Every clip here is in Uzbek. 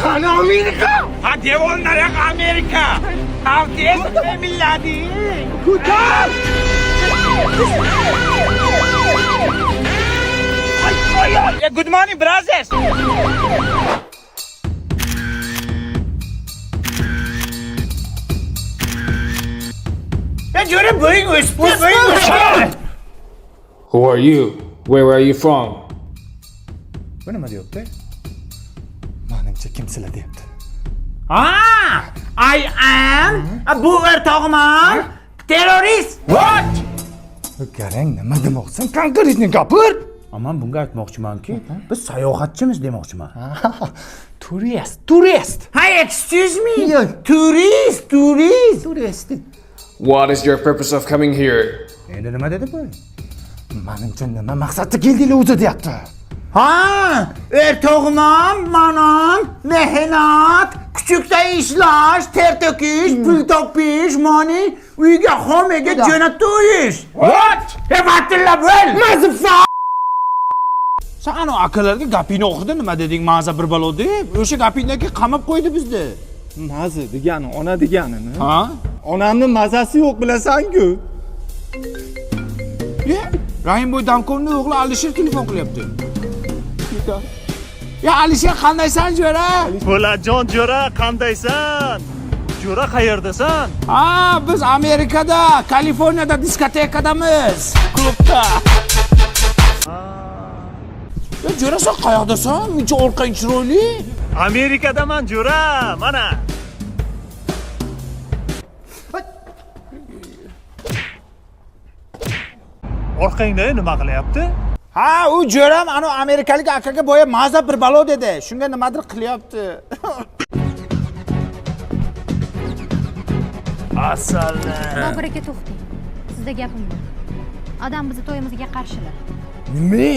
Qani Amerika? Ha devonlar yoq Amerika. Avtez milladi. Ko'tar! Good morning, brothers. Ben göre boyun üstü. Who are you? Where are you from? Bu nima deyapti? Menimcha kimsilar deyapti. I am bu o'rtog'man terrorist. What? Qarang, nima demoqchisan? Konkretni gapir. Aman bunga aytmoqchimanki, biz sayohatchimiz demoqchiman. Turist. Hi, excuse me. Tourist. What is your purpose of coming here? Endi nima dedi bu? Menimcha nima maqsadda keldinglar o'zi deyapti. Ha, o'rtog'man, manam, mehnat, kuchukda ishlash, ter to'kish, pul topish, money, uyga homiga jo'natib qo'yish. What? Evatilla bo'l. Motherfucker. Sen ana akalarga gapingni o'qidi, nima deding? Ma'za bir balo deb, o'sha gapingdagi qamab qo'ydi bizni. Mazi degani, ona deganini. Ha? Onamni mazasi yo'q bilasan-ku. Rahimboy Dankovning o'g'li Alisher telefon qilyapti. Ya Alisher qandaysan jo'ra? Po'lajon jo'ra, qandaysan? Jo'ra qayerdasan? Ha, biz Amerikada, Kaliforniyada diskotekadamiz. Klubda. Ya jo'ra sen qayoqdasan? Muncha orqang chiroyli. Amerikadaman jo'ra, mana. Orqangda nima qilyapti? Ha, u jo'ram ana amerikalik akaga boya maza bir balo dedi. Shunga nimadir qilyapti. Asallar. Bobur aka to'xting. Sizda gapim bor. Odam bizni to'yimizga qarshilar. Nima?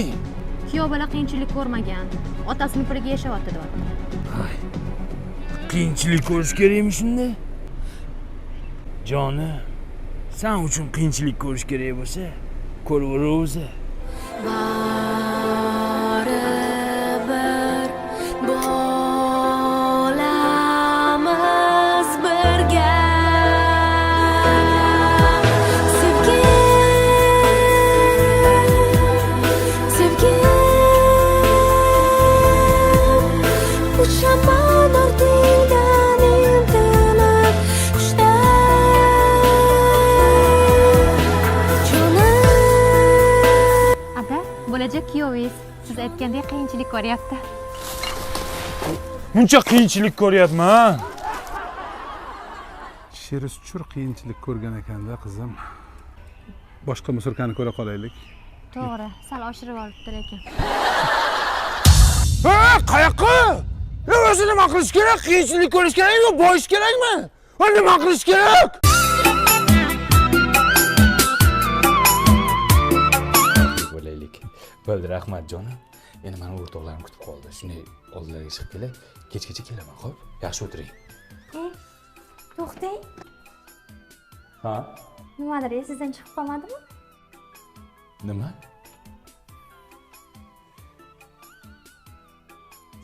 Kuyov bola qiyinchilik ko'rmagan. Otasining puliga yashayapti deyapti. Qiyinchilik ko'rish kerakmi shunda? Joni, sen uchun qiyinchilik ko'rish kerak bo'lsa, ko'raver o'zi. Baribir bo'lamiz birga. Sevgim uchaman ortidan intilib qushday. Ada, bo'lajak kuyovingiz siz aytgandek qiyinchilik ko'ryapti. Buncha qiyinchilik ko'ryapman. Sheri chuchur qiyinchilik ko'rgan ekanda qizim. Boshqa musurkani ko'ra qolaylik. To'g'ri, sal oshirib olibdi lekin. Ha, qayoqqa? Ya o'zi nima qilish kerak? Qiyinchilik ko'rish kerakmi yo boyish kerakmi? Ha, nima qilish kerak? Bo'laylik. Bo'ldi, rahmat jonim. Endi meni o'rtoqlarim kutib qoldi. Shunday oldilariga chiqib kelay. Kechgacha kelaman, xo'p? Yaxshi o'tiring. To'xtang. Ha? Nimadir esingizdan chiqib qolmadimi? Nima?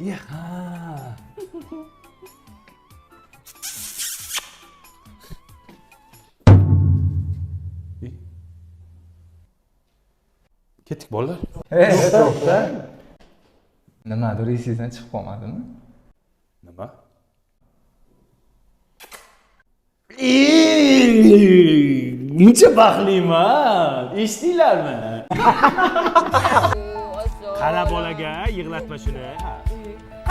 Ya, ha. Ketdik bolalar. To'xta. Nimadir esingizdan chiqib qolmadimi? Nima? Muncha baxtliman. Eshitdinglarmi? Qara bolaga yig'latma shuni.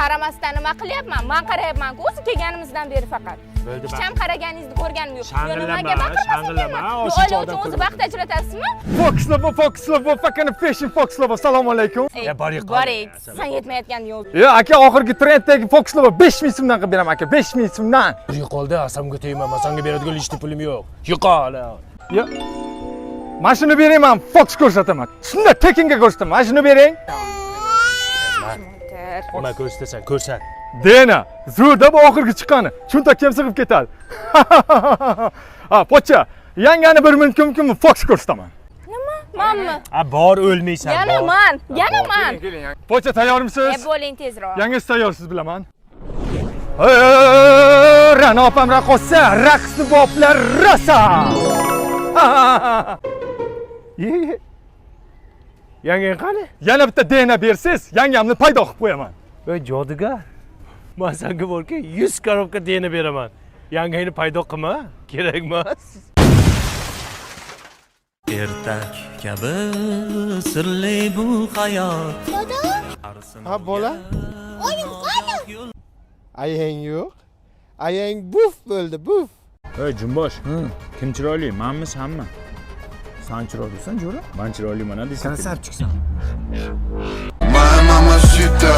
Qaramasdan nima qilyapman? Men qarayapman-ku, o'zi kelganimizdan beri faqat. Hech ham qaraganingizni ko'rganim yo'q. Nimaga baqirmasin? O'sha o'zi vaqt ajratasizmi? Foxlova, fucking fishing Foxlova. Assalomu alaykum. Boring. Sen yetmayotgan yo'q. Aka, oxirgi trenddagi Foxlova 5000 so'mdan qilib beraman aka, 5000 so'mdan. Yo'qoldi, asamga tegmayman. Senga beradigan lishni pulim yo'q. Yo'qol. Yo. Mana shuni berayman, Fox ko'rsataman. Shunda tekinga ko'rsataman. Mana shuni bering. Nima ko'rsatasan? Ko'rsat. Dena, zo'rda bu oxirgi chiqqani. Cho'ntakka sig'ib ketadi. Ha, pocha, yangani 1 minutga Fox ko'rsataman. Manmi? Ha, bor o'lmaysan. Yana man. Pocha tayyormisiz? Bo'ling tezroq. Yangiz tayyorsiz bilaman. Ra'no opam raqqosa, raqsni boblar rosa. Yangang qani? Yana bitta DNA bersiz, yangamni paydo qilib qo'yaman. Ey jodugar. Men senga borki 100 korobka DNA beraman. Yangangni paydo qilma, kerak emas. Ertak kabi sirli bu hayot. Ha bola? Oyim qani? Ayang yo'q. Ayang buf bo'ldi, buf. Ey Jumbosh, kim chiroyli, menmi, senmi? Sen chiroylisan, Jo'ra. Men chiroyliman a desam. Sen sapchiksan. My mamacita,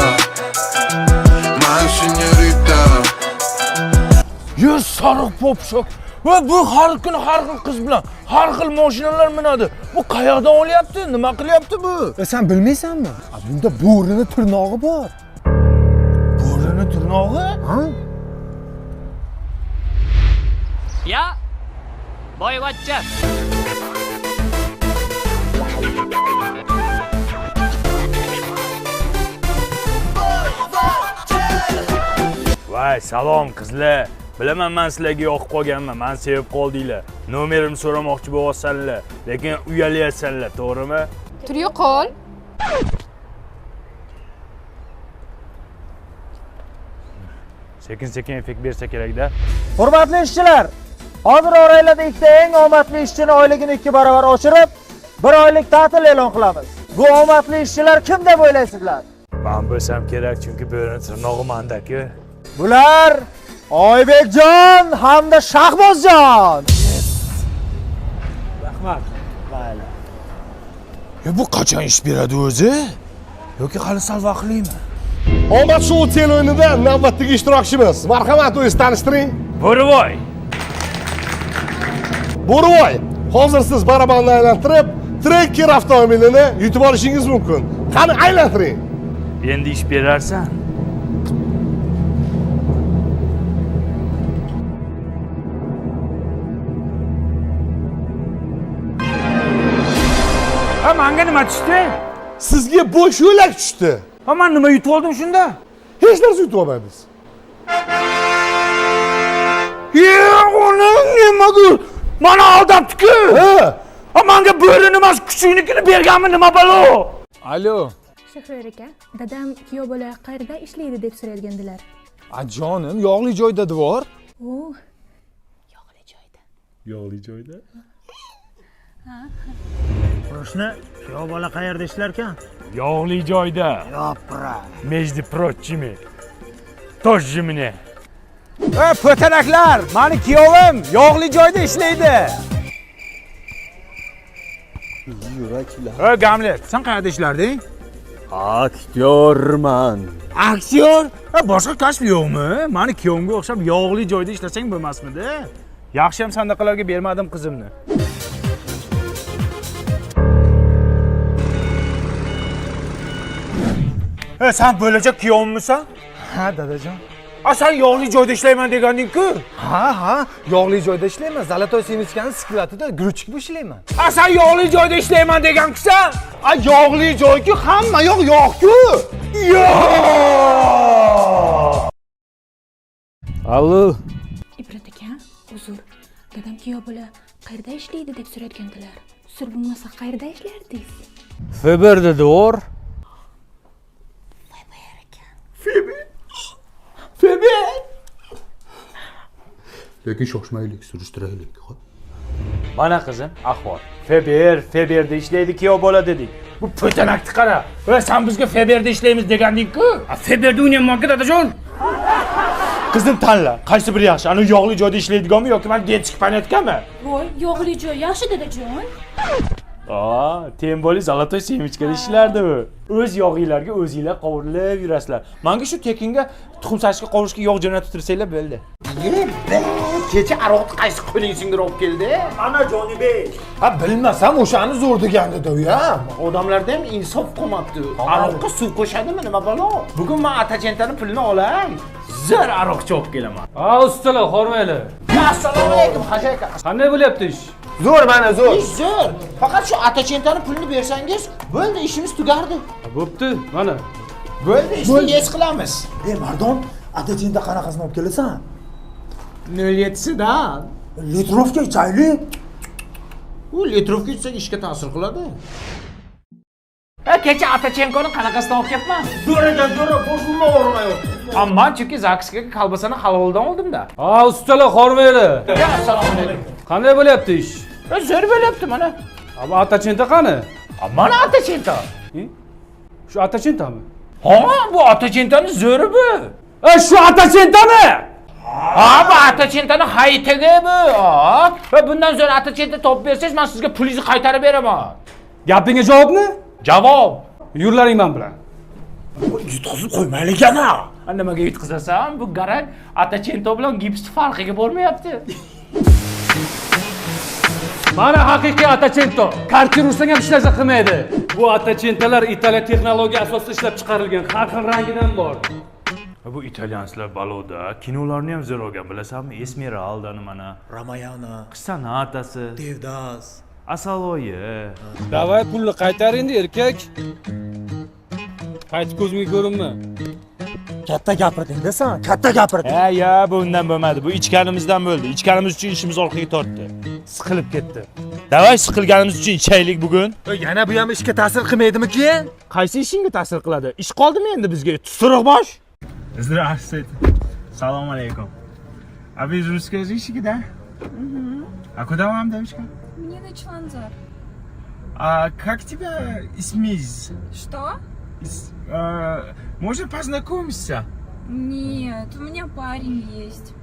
my señorita. Yuz sariq popshok. Va bu har kuni har xil qiz bilan har xil mashinalar minadi. Bu qayerdan olyapti? Nima qilyapti bu? Sen bilmaysanmi? Bunda bo'rini tirnog'i bor. Bo'rini tirnog'i? Ha? Ya, boyvachcha. Voy, salom qizlar. Bilaman men sizlarga yoqib qolganman. Men sevib qoldinglar. Nomerimni so'ramoqchi bo'lsanlar, lekin uyalyapsanlar, to'g'rimi? Turyo qo'l. Sekin-sekin effekt bersa kerak-da. Hurmatli ishchilar, hozir oraylarda ikkita eng omadli ishchini oyligini 2 barobar oshirib, 1 oylik ta'til e'lon qilamiz. Bu omadli ishchilar kim deb o'ylaysizlar? Men bo'lsam kerak, chunki bo'rini tirnog'i menda-ku. Bular Oybekjon hamda Shahbozjon. Rahmat. Mayli. Bu qachon ish beradi o'zi? Yoki hali sal vaqtlimi? Omad show tel o'yinida navbatdagi ishtirokchimiz. Marhamat, o'zingizni tanishtiring. Bo'rivoy. Bo'rivoy, hozir siz barabanni aylantirib, Tracker avtomobilini yutib olishingiz mumkin. Qani aylantiring. Endi ish berarsan. Ha, menga nima tushdi? Sizga bo'sh yo'lak tushdi. Ha, men nima yutib oldim shunda? Hech narsa yutib olmadingiz. Uning nimaga? Mana aldabdi-ku. Ha, menga bo'rini emas, kuchuknikini berganmi, nima balo? Alo. Shahriyor aka, dadam kuyov bola qayerda ishlaydi deb so'rayotgandilar. Jonim, yog'li joyda devor. O, yog'li joyda. Yog'li joyda? Qo'shni, kuyov bola qayerda ishlar ekan? Yog'li joyda. Yopra. Между прочими. Тоже мне. Po'tanaklar, meni kuyovim yog'li joyda ishlaydi. Gamlet, sen qayerda ishlarding? Aktyorman. Aktyor? Boshqa kasb yo'qmi? Meni kuyovimga o'xshab yog'li joyda ishlasang bo'lmasmidi? Yaxshi ham sandaqalarga bermadim qizimni. Sen bo'lajak kuyovimmisan? Ha, dadajon. Sen yog'li joyda ishlayman deganding-ku. Ha, yog'li joyda ishlayman. Zalatoy Semichkani sklatida gruchik bo'lib ishlayman. Sen yog'li joyda ishlayman degankisan? Yog'li joy-ku, hamma yoq yog'-ku. Allo. Ibrat aka, uzr. Dadam kuyov bola qayerda ishlaydi deb so'rayotgandilar. Sir bo'lmasa qayerda ishlardingiz? Feberda devor. Lekin shoshmaylik, surishtiraylik. Mana qizim, ahvol. Feberda ishlaydi kuyov bola dedik. Bu po'tanakni qara. Sen bizga Feberda ishlaymiz deganding-ku. Feberda o'ynayapman-ku dadajon. Qizim tanla, qaysi biri yaxshi? Ana yog'li joyda ishlaydiganmi yoki men detski panetganmi? Voy, yog'li joy yaxshi dadajon. Tem bo'li Zalatoy Semichkada ishlardi u. O'z yog'inglarga o'zinglar qovurilib yurasizlar. Menga shu tekinga tuxum sashga qovurishga yog' jo'natib tursanglar bo'ldi. Kecha aroqni qaysi qo'ling singdir olib keldi? Ana Jonibek. Ha, bilmasam o'shani zo'r degandi-da u-ya. Odamlarda ham insof qolmabdi. Aroqqa suv qo'shadimi, nima balo? Bugun men atachentani pulini olay. Zir aroqchi olib kelaman. Ustalar, hormaylar. Assalomu alaykum, hajaka. Qanday bo'lyapti ish? Zo'r, mana zo'r. Ish zo'r. Faqat shu atachentani pulini bersangiz, bo'ldi, ishimiz tugardi. Bo'pti, mana. Bo'ldi, ishni yes qilamiz. Mardon, Atachinta qanaqasini olib kelasan? 07sidan. Litrovka ichaylik. U litrovka ichsak ishga ta'sir qiladi. Kecha Atachenkoni qanaqasidan olib kelibman? Jo'radan jo'ra boshimni og'rimayapti. Ammo chunki zaksga kolbasani haloldan oldim-da. Ha, ustalar xormaydi. Assalomu alaykum. Qanday bo'lyapti ish? Zo'r bo'lyapti mana. Ama Atachenta qani? Mana Atachenta. Shu Atachentami? Ha, bu Atachentani zo'ri bu. Shu Atachentami? Ha, bu Atachentani haytigi bu. Va bundan so'ng Atachenta topib bersangiz, men sizga pulingizni qaytarib beraman. Gapingga javobmi? Javob. Yurlaring men bilan. Yutqizib qo'ymaylik ana. Nimaga yutqizasan? Bu garak Atachento bilan gipsni farqiga bormayapti. Mana haqiqiy Atachento. Kartir ursang ham hech narsa qilmaydi. Bu Atachentalar Italiya texnologiya asosida ishlab chiqarilgan. Har xil rangidan bor. Bu italyanslar baloda, kinolarni ham zo'r olgan, bilasanmi? Esmeraldani mana, Ramayana, Sonatasi, Devdas, Asaloyi. Davay pulni qaytar endi erkak. Qaytib ko'zimga ko'rinma. katta gapirding-da sen, katta gapirding. Ya, bu undan bo'lmadi. Bu ichganimizdan bo'ldi. Ichganimiz uchun ishimiz orqaga tortdi. Siqilib ketdi. Davay siqilganimiz uchun ichaylik bugun. Yana bu ham ishga ta'sir qilmaydimi-ki? Qaysi ishingga ta'sir qiladi? Ish qoldimi endi bizga? Tusiriq bosh. Здравствуйте. Салам алейкум. А вы из русскоязычники, да? А куда вам, девочка? Мне на Чванзар. А как тебя Исмиз? Что? Можно познакомиться? Нет, у меня парень есть.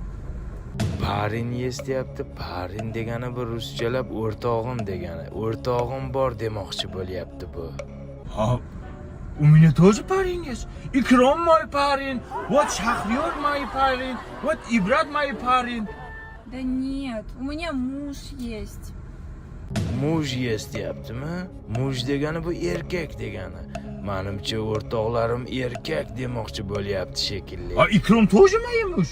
Parin deyapti. Parin degani bu ruschalab o'rtog'im degani. O'rtog'im bor demoqchi bo'lyapti bu. Ha, у меня тоже парень есть. Икрам мой парень. Вот Шахрёр мой парень. Вот Ибрат мой парень. Да нет, у меня муж есть. Muj deyaptimi? Muj degani bu erkak degani. Menimcha o'rtoqlarim erkak demoqchi bo'lyapti shekilli. А Икрам тоже мой муж.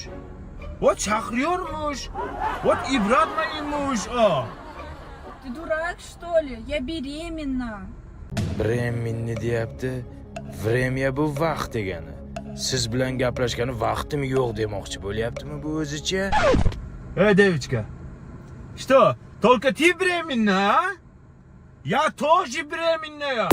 Вот Шахрёр муж. Вот Ибрат мой муж. Ты дурак, что ли? Я беременна. Bremenni deyapti. Vremya bu vaqt degani. Siz bilan gaplashgani vaqtim yo'q demoqchi bo'lyaptimi bu o'zicha? Девочка. Что, только ты беременна, а? Я тоже беременная.